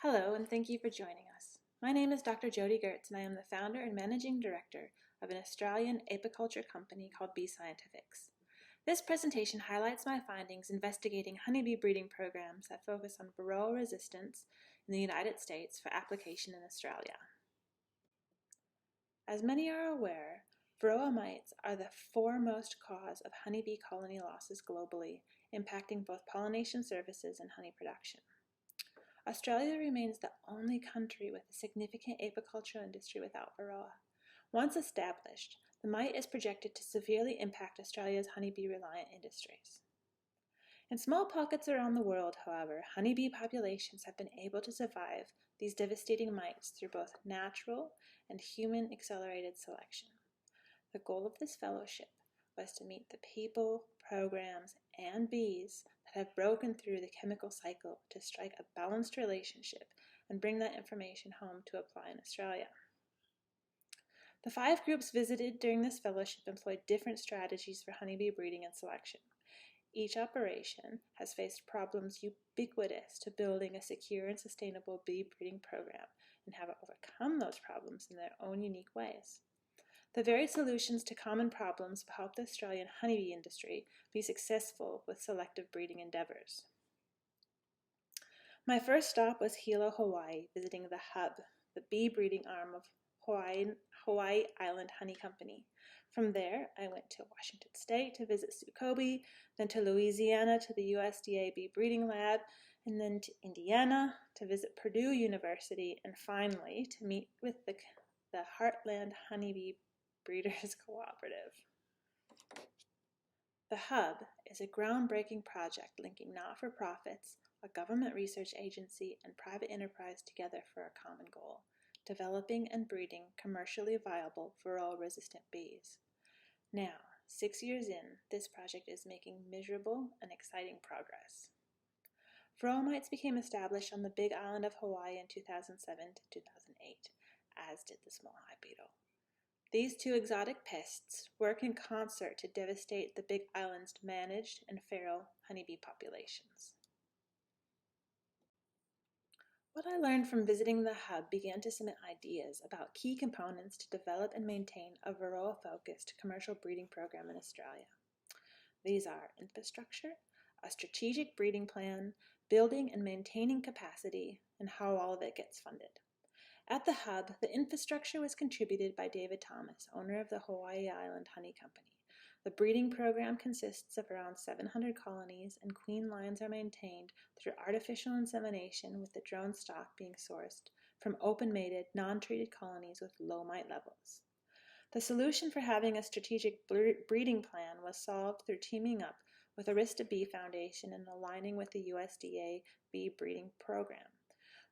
Hello, and thank you for joining us. My name is Dr. Jody Gertz, and I am the founder and managing director of an Australian apiculture company called Bee Scientifics. This presentation highlights my findings investigating honeybee breeding programs that focus on varroa resistance in the United States for application in Australia. As many are aware, varroa mites are the foremost cause of honeybee colony losses globally, impacting both pollination services and honey production. Australia remains the only country with a significant apicultural industry without varroa. Once established, the mite is projected to severely impact Australia's honeybee-reliant industries. In small pockets around the world, however, honeybee populations have been able to survive these devastating mites through both natural and human-accelerated selection. The goal of this fellowship was to meet the people, programs, and bees that have broken through the chemical cycle to strike a balanced relationship and bring that information home to apply in Australia. The 5 groups visited during this fellowship employed different strategies for honeybee breeding and selection. Each operation has faced problems ubiquitous to building a secure and sustainable bee breeding program and have overcome those problems in their own unique ways. The varied solutions to common problems will help the Australian honeybee industry be successful with selective breeding endeavors. My first stop was Hilo, Hawaii, visiting the Hub, the bee breeding arm of Hawaii Island Honey Company. From there, I went to Washington State to visit Sukobe, then to Louisiana to the USDA Bee Breeding Lab, and then to Indiana to visit Purdue University, and finally to meet with the Heartland Honeybee Breeders Cooperative. The Hub is a groundbreaking project linking not-for-profits, a government research agency, and private enterprise together for a common goal: developing and breeding commercially viable varroa-resistant bees. Now, 6 years in, this project is making measurable and exciting progress. Varroa mites became established on the Big Island of Hawaii in 2007 to 2008, as did the small hive beetle. These 2 exotic pests work in concert to devastate the Big Island's managed and feral honeybee populations. What I learned from visiting the Hub began to cement ideas about key components to develop and maintain a varroa-focused commercial breeding program in Australia. These are infrastructure, a strategic breeding plan, building and maintaining capacity, and how all of it gets funded. At the Hub, the infrastructure was contributed by David Thomas, owner of the Hawaii Island Honey Company. The breeding program consists of around 700 colonies, and queen lines are maintained through artificial insemination, with the drone stock being sourced from open-mated, non-treated colonies with low mite levels. The solution for having a strategic breeding plan was solved through teaming up with Arista Bee Foundation and aligning with the USDA Bee Breeding Program.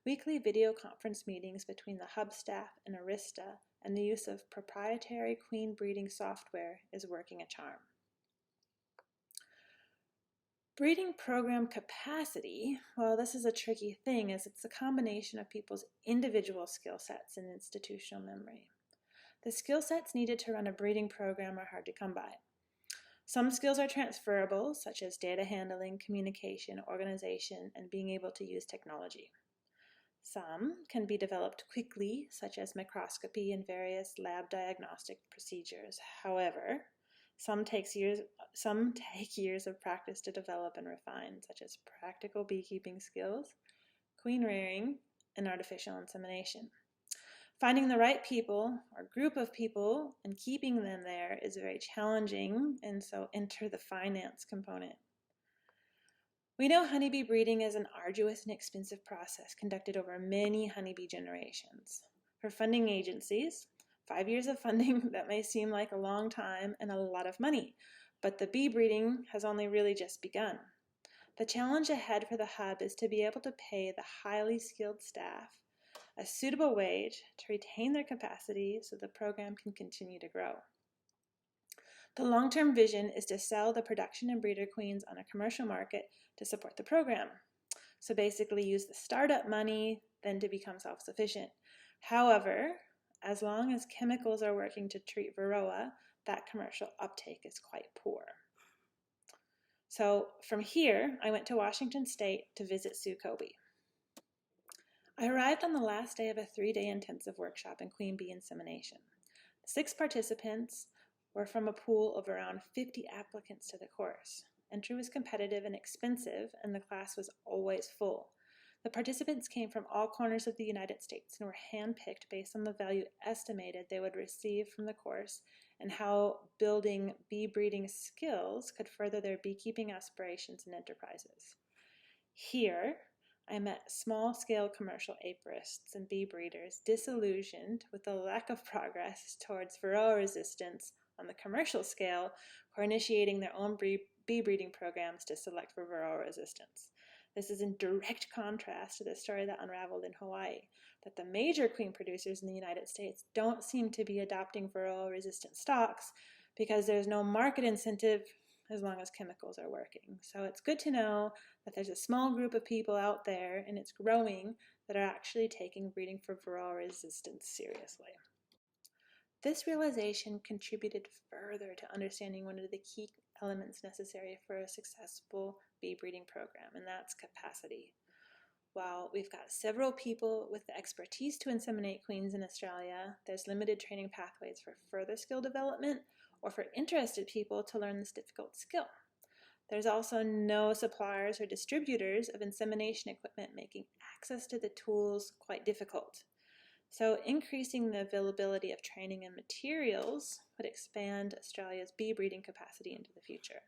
Weekly video conference meetings between the Hub staff and Arista and the use of proprietary queen breeding software is working a charm. Breeding program capacity, well, this is a tricky thing, as it's a combination of people's individual skill sets and institutional memory. The skill sets needed to run a breeding program are hard to come by. Some skills are transferable, such as data handling, communication, organization, and being able to use technology. Some can be developed quickly, such as microscopy and various lab diagnostic procedures. However, some take years of practice to develop and refine, such as practical beekeeping skills, queen rearing, and artificial insemination. Finding the right people or group of people and keeping them there is very challenging, and so enter the finance component. We know honeybee breeding is an arduous and expensive process conducted over many honeybee generations. For funding agencies, 5 years of funding, that may seem like a long time and a lot of money, but the bee breeding has only really just begun. The challenge ahead for the Hub is to be able to pay the highly skilled staff a suitable wage to retain their capacity so the program can continue to grow. The long-term vision is to sell the production and breeder queens on a commercial market to support the program. So basically use the startup money then to become self-sufficient. However, as long as chemicals are working to treat varroa, that commercial uptake is quite poor. So from here, I went to Washington State to visit Sukobe. I arrived on the last day of a 3-day intensive workshop in queen bee insemination. 6 participants were from a pool of around 50 applicants to the course. Entry was competitive and expensive, and the class was always full. The participants came from all corners of the United States and were handpicked based on the value estimated they would receive from the course and how building bee breeding skills could further their beekeeping aspirations and enterprises. Here, I met small-scale commercial apirists and bee breeders disillusioned with the lack of progress towards varroa resistance on the commercial scale who are initiating their own bee breeding programs to select for varroa resistance. This is in direct contrast to the story that unraveled in Hawaii, that the major queen producers in the United States don't seem to be adopting varroa-resistant stocks because there's no market incentive as long as chemicals are working. So it's good to know that there's a small group of people out there, and it's growing, that are actually taking breeding for varroa resistance seriously. This realization contributed further to understanding one of the key elements necessary for a successful bee breeding program, and that's capacity. While we've got several people with the expertise to inseminate queens in Australia, there's limited training pathways for further skill development or for interested people to learn this difficult skill. There's also no suppliers or distributors of insemination equipment, making access to the tools quite difficult. So increasing the availability of training and materials would expand Australia's bee breeding capacity into the future.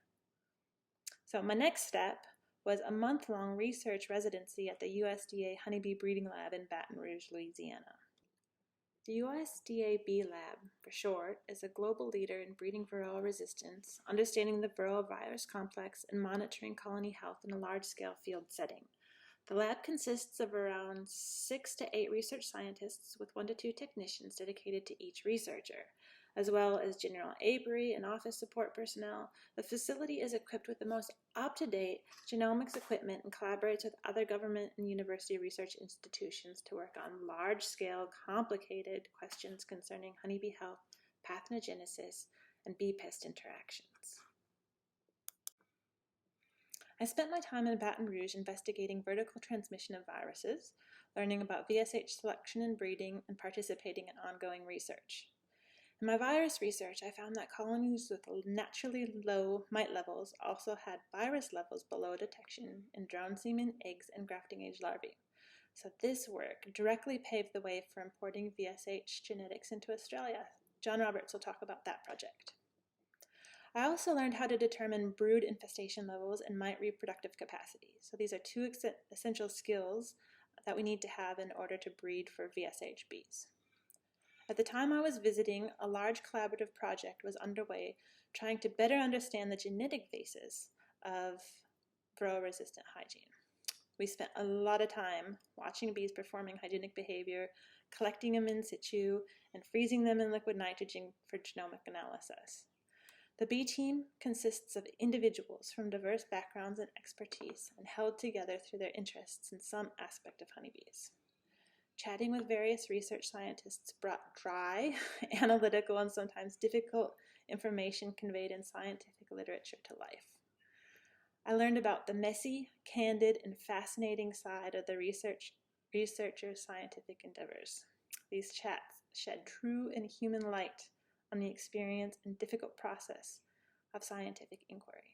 So my next step was a month-long research residency at the USDA Honeybee Breeding Lab in Baton Rouge, Louisiana. The USDA Bee Lab, for short, is a global leader in breeding varroa resistance, understanding the varroa virus complex, and monitoring colony health in a large-scale field setting. The lab consists of around 6 to 8 research scientists with 1 to 2 technicians dedicated to each researcher, as well as general apiary and office support personnel. The facility is equipped with the most up-to-date genomics equipment and collaborates with other government and university research institutions to work on large-scale, complicated questions concerning honeybee health, pathogenesis, and bee pest interactions. I spent my time in Baton Rouge investigating vertical transmission of viruses, learning about VSH selection and breeding, and participating in ongoing research. In my virus research, I found that colonies with naturally low mite levels also had virus levels below detection in drone semen, eggs, and grafting age larvae. So this work directly paved the way for importing VSH genetics into Australia. John Roberts will talk about that project. I also learned how to determine brood infestation levels and mite reproductive capacity. So these are 2 essential skills that we need to have in order to breed for VSH bees. At the time I was visiting, a large collaborative project was underway trying to better understand the genetic basis of varroa-resistant hygiene. We spent a lot of time watching bees performing hygienic behavior, collecting them in situ, and freezing them in liquid nitrogen for genomic analysis. The bee team consists of individuals from diverse backgrounds and expertise and held together through their interests in some aspect of honeybees. Chatting with various research scientists brought dry, analytical, and sometimes difficult information conveyed in scientific literature to life. I learned about the messy, candid, and fascinating side of the researchers' scientific endeavors. These chats shed true and human light on the experience and difficult process of scientific inquiry.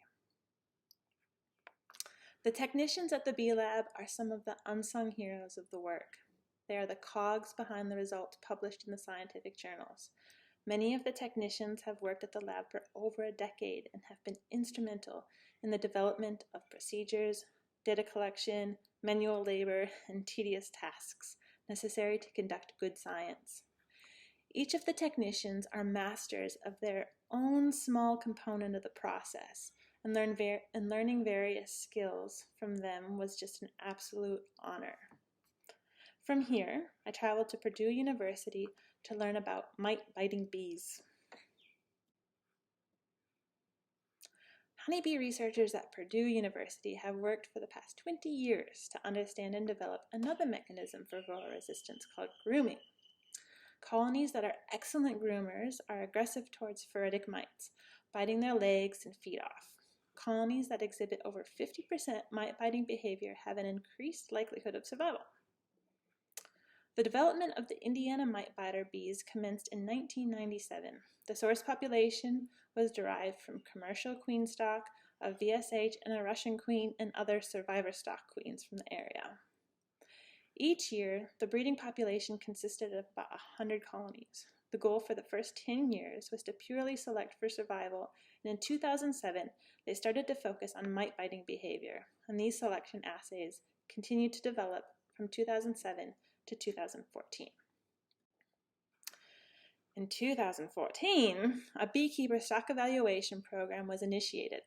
The technicians at the Bee Lab are some of the unsung heroes of the work. They are the cogs behind the results published in the scientific journals. Many of the technicians have worked at the lab for over a decade and have been instrumental in the development of procedures, data collection, manual labor, and tedious tasks necessary to conduct good science. Each of the technicians are masters of their own small component of the process, and learning various skills from them was just an absolute honor. From here, I traveled to Purdue University to learn about mite-biting bees. Honeybee researchers at Purdue University have worked for the past 20 years to understand and develop another mechanism for varroa resistance called grooming. Colonies that are excellent groomers are aggressive towards ferritic mites, biting their legs and feet off. Colonies that exhibit over 50% mite-biting behavior have an increased likelihood of survival. The development of the Indiana mite-biter bees commenced in 1997. The source population was derived from commercial queen stock of VSH and a Russian queen and other survivor stock queens from the area. Each year, the breeding population consisted of about 100 colonies. The goal for the first 10 years was to purely select for survival, and in 2007, they started to focus on mite-biting behavior, and these selection assays continued to develop from 2007 to 2014. In 2014, a beekeeper stock evaluation program was initiated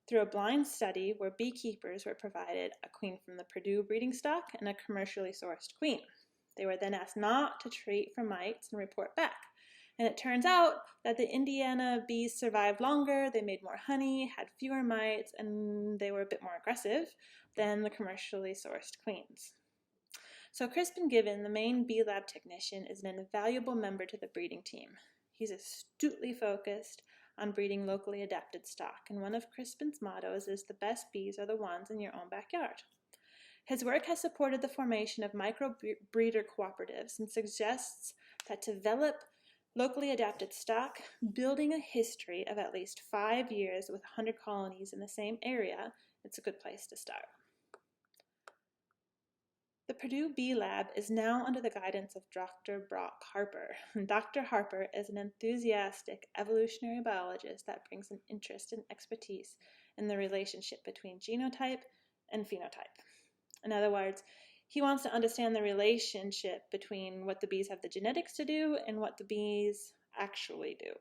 through a blind study where beekeepers were provided a queen from the Purdue breeding stock and a commercially sourced queen. They were then asked not to treat for mites and report back. And it turns out that the Indiana bees survived longer, they made more honey, had fewer mites, and they were a bit more aggressive than the commercially sourced queens. So Crispin Given, the main bee lab technician, is an invaluable member to the breeding team. He's astutely focused on breeding locally adapted stock, and one of Crispin's mottos is the best bees are the ones in your own backyard. His work has supported the formation of micro-breeder cooperatives and suggests that to develop locally adapted stock, building a history of at least 5 years with 100 colonies in the same area, it's a good place to start. The Purdue Bee Lab is now under the guidance of Dr. Brock Harper. And Dr. Harper is an enthusiastic evolutionary biologist that brings an interest and expertise in the relationship between genotype and phenotype. In other words, he wants to understand the relationship between what the bees have the genetics to do and what the bees actually do.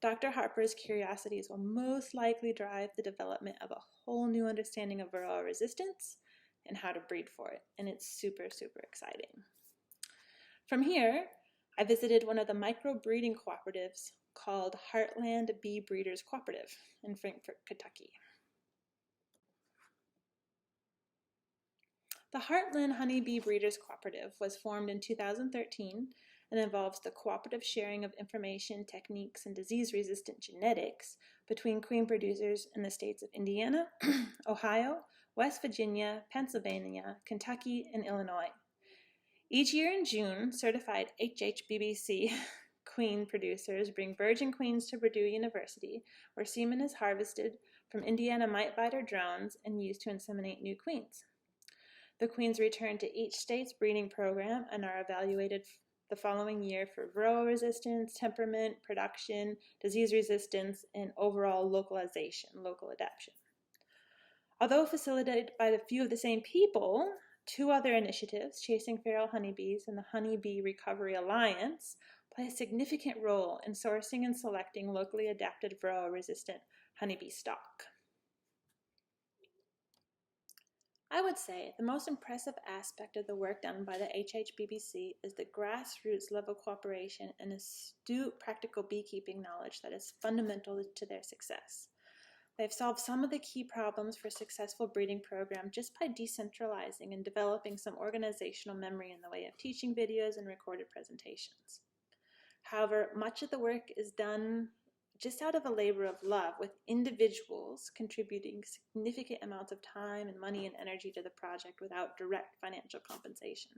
Dr. Harper's curiosities will most likely drive the development of a whole new understanding of varroa resistance and how to breed for it, and it's super, super exciting. From here, I visited one of the micro-breeding cooperatives called Heartland Bee Breeders Cooperative in Frankfort, Kentucky. The Heartland Honey Bee Breeders Cooperative was formed in 2013 and involves the cooperative sharing of information, techniques, and disease-resistant genetics between queen producers in the states of Indiana, Ohio, West Virginia, Pennsylvania, Kentucky, and Illinois. Each year in June, certified HHBBC queen producers bring virgin queens to Purdue University, where semen is harvested from Indiana mite-biter drones and used to inseminate new queens. The queens return to each state's breeding program and are evaluated the following year for varroa resistance, temperament, production, disease resistance, and overall localization, local adaptation. Although facilitated by a few of the same people, 2 other initiatives, Chasing Feral Honeybees and the Honey Bee Recovery Alliance, play a significant role in sourcing and selecting locally adapted varroa-resistant honeybee stock. I would say the most impressive aspect of the work done by the HHBBC is the grassroots level cooperation and astute practical beekeeping knowledge that is fundamental to their success. They've solved some of the key problems for a successful breeding program just by decentralizing and developing some organizational memory in the way of teaching videos and recorded presentations. However, much of the work is done just out of a labor of love, with individuals contributing significant amounts of time and money and energy to the project without direct financial compensation.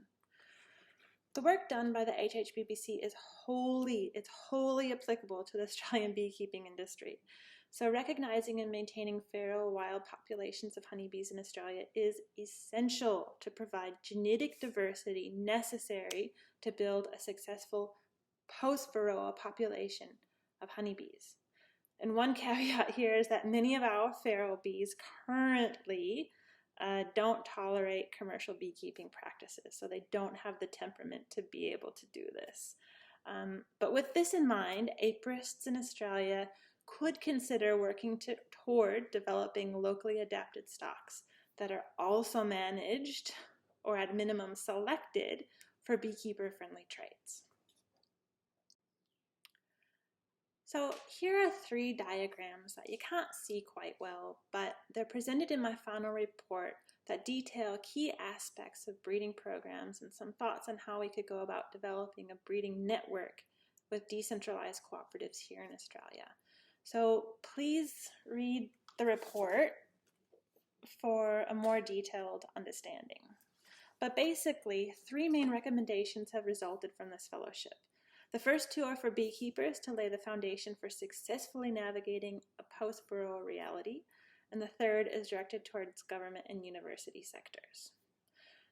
The work done by the HHBBC is wholly applicable to the Australian beekeeping industry. So recognizing and maintaining feral wild populations of honeybees in Australia is essential to provide genetic diversity necessary to build a successful post-varroa population of honeybees. And one caveat here is that many of our feral bees currently don't tolerate commercial beekeeping practices, so they don't have the temperament to be able to do this. But with this in mind, apirists in Australia could consider working toward developing locally adapted stocks that are also managed, or at minimum selected, for beekeeper-friendly traits. So here are 3 diagrams that you can't see quite well, but they're presented in my final report that detail key aspects of breeding programs and some thoughts on how we could go about developing a breeding network with decentralized cooperatives here in Australia. So please read the report for a more detailed understanding. But basically, 3 main recommendations have resulted from this fellowship. The first 2 are for beekeepers to lay the foundation for successfully navigating a post-varroa reality, and the third is directed towards government and university sectors.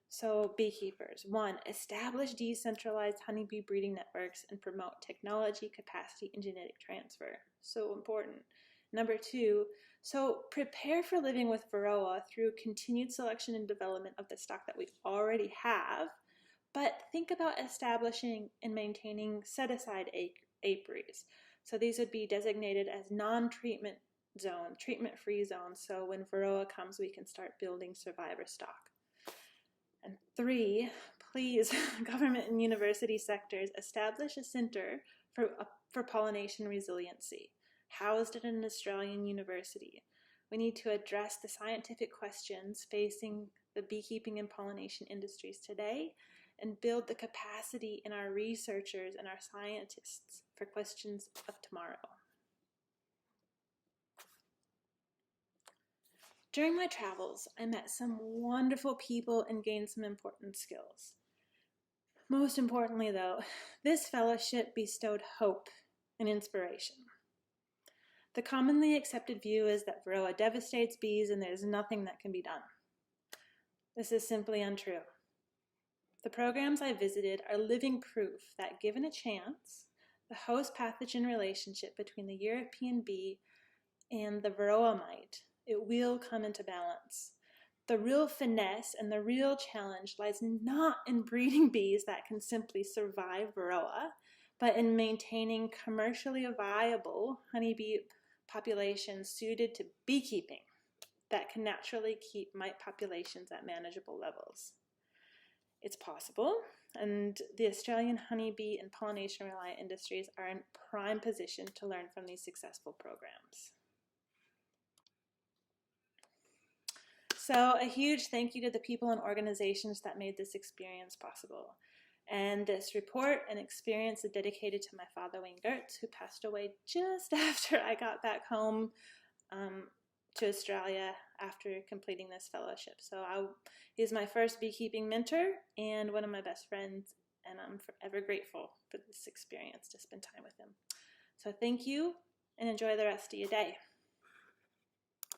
So beekeepers, 1, establish decentralized honeybee breeding networks and promote technology, capacity, and genetic transfer. So important. Number 2, so prepare for living with varroa through continued selection and development of the stock that we already have, but think about establishing and maintaining set-aside apiaries. So these would be designated as non-treatment zone, treatment-free zones, so when varroa comes, we can start building survivor stock. And 3, please, government and university sectors, establish a center for pollination resiliency, housed at an Australian university. We need to address the scientific questions facing the beekeeping and pollination industries today and build the capacity in our researchers and our scientists for questions of tomorrow. During my travels, I met some wonderful people and gained some important skills. Most importantly, though, this fellowship bestowed hope and inspiration. The commonly accepted view is that varroa devastates bees and there's nothing that can be done. This is simply untrue. The programs I visited are living proof that, given a chance, the host-pathogen relationship between the European bee and the varroa mite, it will come into balance. The real finesse and the real challenge lies not in breeding bees that can simply survive varroa, but in maintaining commercially viable honeybee populations suited to beekeeping that can naturally keep mite populations at manageable levels. It's possible, and the Australian honeybee and pollination-reliant industries are in prime position to learn from these successful programs. So a huge thank you to the people and organizations that made this experience possible. And this report and experience is dedicated to my father, Wayne Gertz, who passed away just after I got back home to Australia after completing this fellowship. So he's my first beekeeping mentor and one of my best friends, and I'm forever grateful for this experience to spend time with him. So thank you, and enjoy the rest of your day.